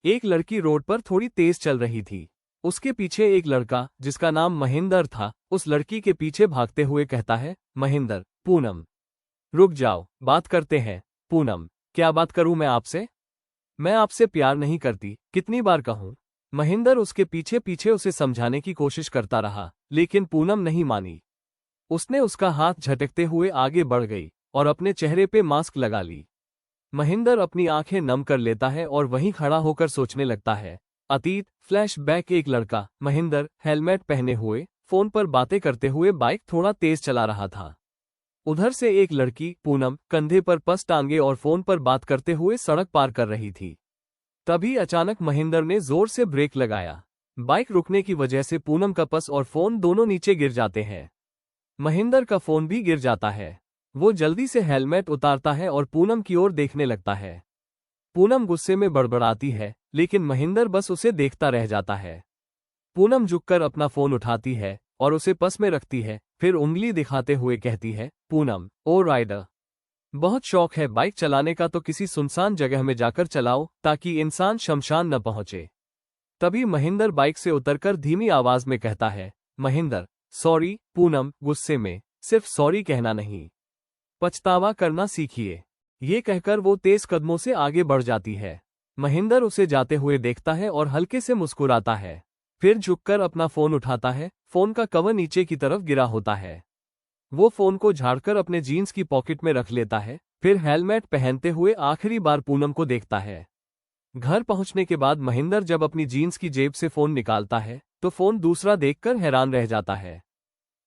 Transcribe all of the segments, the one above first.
एक लड़की रोड पर थोड़ी तेज चल रही थी। उसके पीछे एक लड़का जिसका नाम महेंद्र था, उस लड़की के पीछे भागते हुए कहता है, महेंद्र, पूनम, रुक जाओ, बात करते हैं। पूनम, क्या बात करूं मैं आपसे? मैं आपसे प्यार नहीं करती, कितनी बार कहूं? महेंद्र उसके पीछे पीछे उसे समझाने की कोशिश करता रहा, लेकिन पूनम नहीं मानी। उसने उसका हाथ झटकते हुए आगे बढ़ गई और अपने चेहरे पे मास्क लगा ली। महेंद्र अपनी आंखें नम कर लेता है और वहीं खड़ा होकर सोचने लगता है। अतीत फ्लैशबैक। एक लड़का, महेंद्र, हेलमेट पहने हुए, फोन पर बातें करते हुए बाइक थोड़ा तेज चला रहा था। उधर से एक लड़की, पूनम, कंधे पर पर्स टांगे और फोन पर बात करते हुए सड़क पार कर रही थी। तभी अचानक महेंद्र ने जोर से ब्रेक लगाया। बाइक रुकने की वजह से पूनम का पर्स और फोन दोनों नीचे गिर जाते हैं। महेंद्र का फोन भी गिर जाता है। वो जल्दी से हेलमेट उतारता है और पूनम की ओर देखने लगता है। पूनम गुस्से में बड़बड़ाती है, लेकिन महेंद्र बस उसे देखता रह जाता है। पूनम झुककर अपना फोन उठाती है और उसे पर्स में रखती है, फिर उंगली दिखाते हुए कहती है, पूनम, ओ राइडर, बहुत शौक है बाइक चलाने का तो किसी सुनसान जगह में जाकर चलाओ ताकि इंसान शमशान न पहुंचे। तभी महेंद्र बाइक से उतरकर धीमी आवाज में कहता है, महेंद्र, सॉरी। पूनम गुस्से में, सिर्फ सॉरी कहना नहीं, पछतावा करना सीखिए। ये कहकर वो तेज कदमों से आगे बढ़ जाती है। महेंद्र उसे जाते हुए देखता है और हल्के से मुस्कुराता है। फिर झुककर अपना फोन उठाता है। फोन का कवर नीचे की तरफ गिरा होता है। वो फोन को झाड़कर अपने जीन्स की पॉकेट में रख लेता है, फिर हेलमेट पहनते हुए आखिरी बार पूनम को देखता है। घर पहुंचने के बाद महेंद्र जब अपनी जीन्स की जेब से फोन निकालता है तो फोन दूसरा देखकर हैरान रह जाता है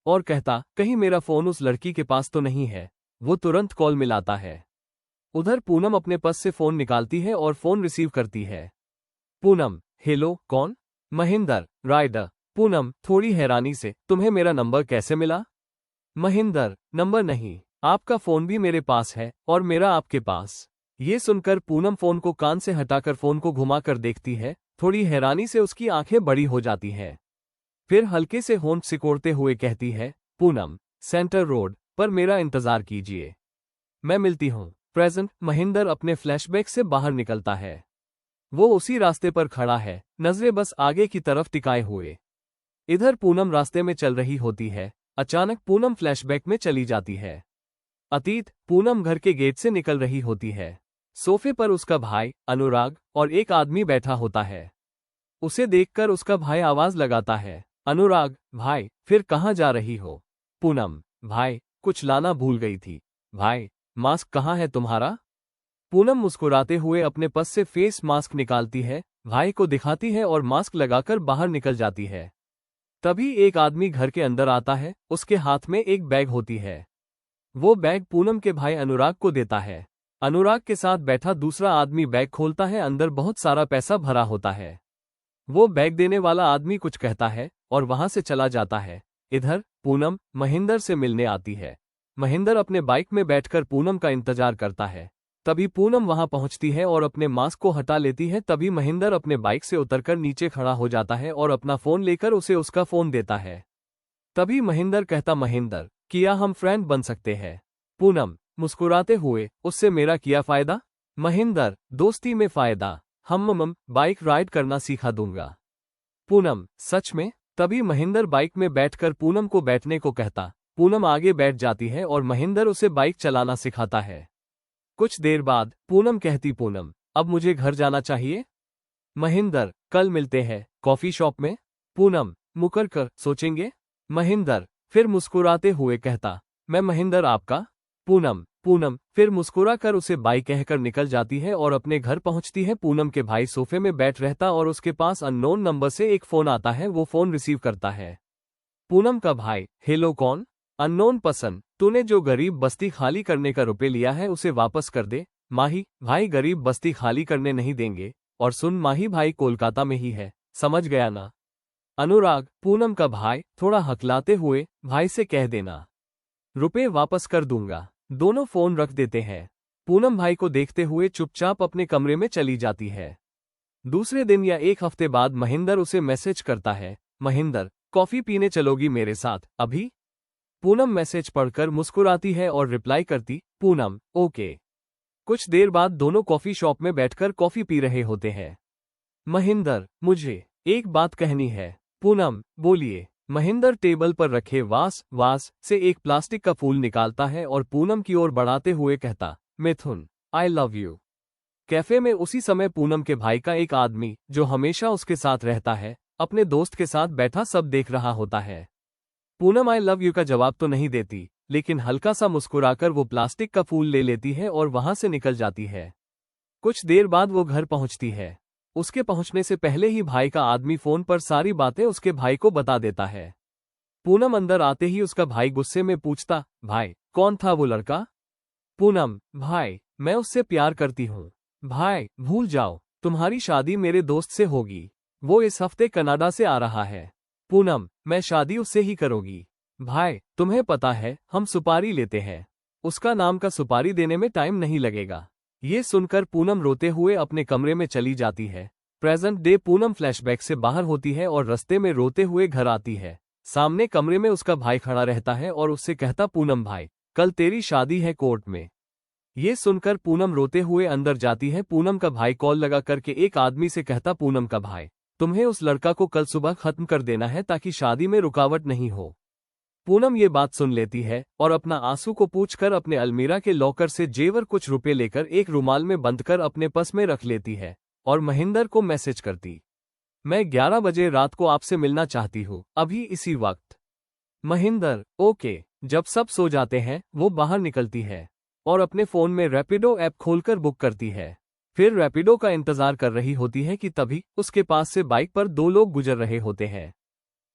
और कहता, कहीं मेरा फोन उस लड़की के पास तो नहीं है। वो तुरंत कॉल मिलाता है। उधर पूनम अपने पर्स से फोन निकालती है और फोन रिसीव करती है। पूनम, हेलो, कौन? महेंद्र, राइडर। पूनम थोड़ी हैरानी से, तुम्हें मेरा नंबर कैसे मिला? महेंद्र, नंबर नहीं, आपका फोन भी मेरे पास है और मेरा आपके पास। ये सुनकर पूनम फोन को कान से हटाकर फोन को घुमाकर देखती है। थोड़ी हैरानी से उसकी आंखें बड़ी हो जाती हैं। फिर हल्के से होंठ सिकोड़ते हुए कहती है, पूनम, सेंटर रोड पर मेरा इंतजार कीजिए, मैं मिलती हूँ। प्रेजेंट। महेंद्र अपने फ्लैशबैक से बाहर निकलता है। वो उसी रास्ते पर खड़ा है, नजरें बस आगे की तरफ टिकाए हुए। इधर पूनम रास्ते में चल रही होती है। अचानक पूनम फ्लैशबैक में चली जाती है। अतीत। पूनम घर के गेट से निकल रही होती है। सोफे पर उसका भाई, अनुराग, और एक आदमी बैठा होता है। उसे देखकर उसका भाई आवाज लगाता है, अनुराग, भाई, फिर कहाँ जा रही हो? पूनम, भाई, कुछ लाना भूल गई थी। भाई, मास्क कहाँ है तुम्हारा? पूनम मुस्कुराते हुए अपने पर्स से फेस मास्क निकालती है, भाई को दिखाती है और मास्क लगाकर बाहर निकल जाती है। तभी एक आदमी घर के अंदर आता है। उसके हाथ में एक बैग होती है। वो बैग पूनम के भाई अनुराग को देता है। अनुराग के साथ बैठा दूसरा आदमी बैग खोलता है। अंदर बहुत सारा पैसा भरा होता है। वो बैग देने वाला आदमी कुछ कहता है और वहां से चला जाता है। इधर पूनम महेंद्र से मिलने आती है। महेंद्र अपने बाइक में बैठकर पूनम का इंतजार करता है। तभी पूनम वहां पहुंचती है और अपने मास्क को हटा लेती है। तभी महेंद्र अपने बाइक से उतरकर नीचे खड़ा हो जाता है और अपना फोन लेकर उसे उसका फोन देता है। तभी महेंद्र कहता, महेंद्र, किया हम फ्रेंड बन सकते हैं? पूनम मुस्कुराते हुए, उससे मेरा क्या फायदा? महेंद्र, दोस्ती में फायदा। हम बाइक राइड करना सिखा दूंगा। पूनम, सच में? तभी महेंद्र बाइक में बैठकर पूनम को बैठने को कहता। पूनम आगे बैठ जाती है और महेंद्र उसे बाइक चलाना सिखाता है। कुछ देर बाद पूनम कहती, पूनम, अब मुझे घर जाना चाहिए। महेंद्र, कल मिलते हैं, कॉफी शॉप में। पूनम मुकर कर, सोचेंगे। महेंद्र फिर मुस्कुराते हुए कहता, मैं महेंद्र आपका? पूनम फिर मुस्कुरा कर उसे बाय कहकर निकल जाती है और अपने घर पहुंचती है। पूनम के भाई सोफे में बैठ रहता और उसके पास अननोन नंबर से एक फोन आता है। वो फोन रिसीव करता है। पूनम का भाई, हेलो, कौन? अननोन पर्सन, तूने जो गरीब बस्ती खाली करने का रुपए लिया है उसे वापस कर दे। माही, भाई गरीब बस्ती खाली करने नहीं देंगे। और सुन माही, भाई कोलकाता में ही है, समझ गया ना? अनुराग, पूनम का भाई, थोड़ा हकलाते हुए, भाई से कह देना रुपए वापस कर दूंगा। दोनों फोन रख देते हैं। पूनम भाई को देखते हुए चुपचाप अपने कमरे में चली जाती है। दूसरे दिन या एक हफ्ते बाद महेंद्र उसे मैसेज करता है, महेंद्र, कॉफी पीने चलोगी मेरे साथ अभी? पूनम मैसेज पढ़कर मुस्कुराती है और रिप्लाई करती, पूनम, ओके। कुछ देर बाद दोनों कॉफी शॉप में बैठकर कॉफी पी रहे होते हैं। महेंद्र, मुझे एक बात कहनी है। पूनम, बोलिए। महेंद्र टेबल पर रखे वास से एक प्लास्टिक का फूल निकालता है और पूनम की ओर बढ़ाते हुए कहता, मिथुन, आई लव यू। कैफे में उसी समय पूनम के भाई का एक आदमी, जो हमेशा उसके साथ रहता है, अपने दोस्त के साथ बैठा सब देख रहा होता है। पूनम आई लव यू का जवाब तो नहीं देती, लेकिन हल्का सा मुस्कुराकर वो प्लास्टिक का फूल ले लेती है और वहां से निकल जाती है। कुछ देर बाद वो घर पहुंचती है। उसके पहुंचने से पहले ही भाई का आदमी फोन पर सारी बातें उसके भाई को बता देता है। पूनम अंदर आते ही उसका भाई गुस्से में पूछता, भाई, कौन था वो लड़का? पूनम, भाई, मैं उससे प्यार करती हूँ। भाई, भूल जाओ, तुम्हारी शादी मेरे दोस्त से होगी। वो इस हफ्ते कनाडा से आ रहा है। पूनम, मैं शादी उससे ही करोगी। भाई, तुम्हें पता है, हम सुपारी लेते हैं। उसका नाम का सुपारी देने में टाइम नहीं लगेगा। ये सुनकर पूनम रोते हुए अपने कमरे में चली जाती है। प्रेजेंट डे पूनम फ्लैशबैक से बाहर होती है और रास्ते में रोते हुए घर आती है। सामने कमरे में उसका भाई खड़ा रहता है और उससे कहता, पूनम भाई, कल तेरी शादी है कोर्ट में। ये सुनकर पूनम रोते हुए अंदर जाती है। पूनम का भाई कॉल लगा करके एक आदमी से कहता, पूनम का भाई, तुम्हें उस लड़का को कल सुबह खत्म कर देना है ताकि शादी में रुकावट नहीं हो। पूनम ये बात सुन लेती है और अपना आंसू को पूछकर अपने अलमीरा के लॉकर से जेवर कुछ रुपए लेकर एक रुमाल में बंद कर अपने पर्स में रख लेती है और महेंद्र को मैसेज करती, मैं 11 बजे रात को आपसे मिलना चाहती हूँ, अभी इसी वक्त। महेंद्र, ओके। जब सब सो जाते हैं, वो बाहर निकलती है और अपने फोन में रैपिडो ऐप खोलकर बुक करती है। फिर रैपिडो का इंतजार कर रही होती है कि तभी उसके पास से बाइक पर दो लोग गुजर रहे होते हैं।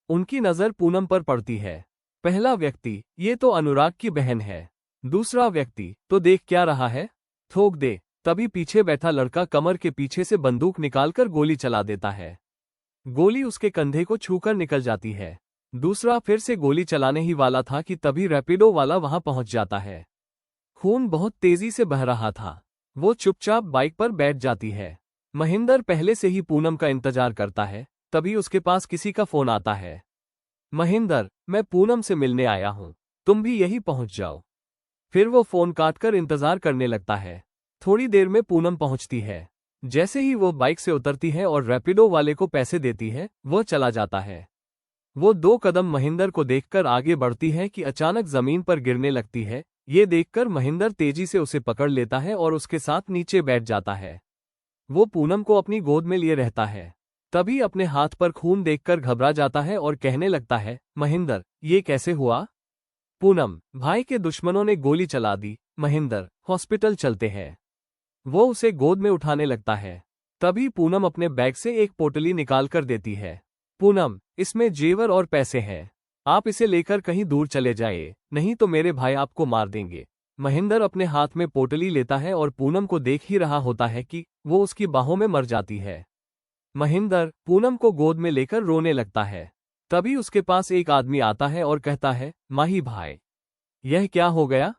उनकी नजर पूनम पर पड़ती है। पहला व्यक्ति, ये तो अनुराग की बहन है। दूसरा व्यक्ति, तो देख क्या रहा है, ठोक दे। तभी पीछे बैठा लड़का कमर के पीछे से बंदूक निकालकर गोली चला देता है। गोली उसके कंधे को छूकर निकल जाती है। दूसरा फिर से गोली चलाने ही वाला था कि तभी रैपिडो वाला वहां पहुंच जाता है। खून बहुत तेजी से बह रहा था। वो चुपचाप बाइक पर बैठ जाती है। महेंद्र पहले से ही पूनम का इंतजार करता है। तभी उसके पास किसी का फोन आता है। महेंद्र, मैं पूनम से मिलने आया हूं, तुम भी यही पहुंच जाओ। फिर वो फोन काटकर इंतजार करने लगता है। थोड़ी देर में पूनम पहुंचती है। जैसे ही वो बाइक से उतरती है और रैपिडो वाले को पैसे देती है, वह चला जाता है। वो 2 कदम महेंद्र को देखकर आगे बढ़ती है कि अचानक जमीन पर गिरने लगती है। ये देखकर महेंद्र तेजी से उसे पकड़ लेता है और उसके साथ नीचे बैठ जाता है। वो पूनम को अपनी गोद में लिए रहता है। तभी अपने हाथ पर खून देखकर घबरा जाता है और कहने लगता है, महेंद्र, ये कैसे हुआ? पूनम, भाई के दुश्मनों ने गोली चला दी। महेंद्र, हॉस्पिटल चलते हैं। वो उसे गोद में उठाने लगता है। तभी पूनम अपने बैग से एक पोटली निकाल कर देती है। पूनम, इसमें जेवर और पैसे हैं। आप इसे लेकर कहीं दूर चले जाइए, नहीं तो मेरे भाई आपको मार देंगे। महेंद्र अपने हाथ में पोटली लेता है और पूनम को देख ही रहा होता है कि वो उसकी बाहों में मर जाती है। महेंद्र पूनम को गोद में लेकर रोने लगता है। तभी उसके पास एक आदमी आता है और कहता है, माही भाई, यह क्या हो गया?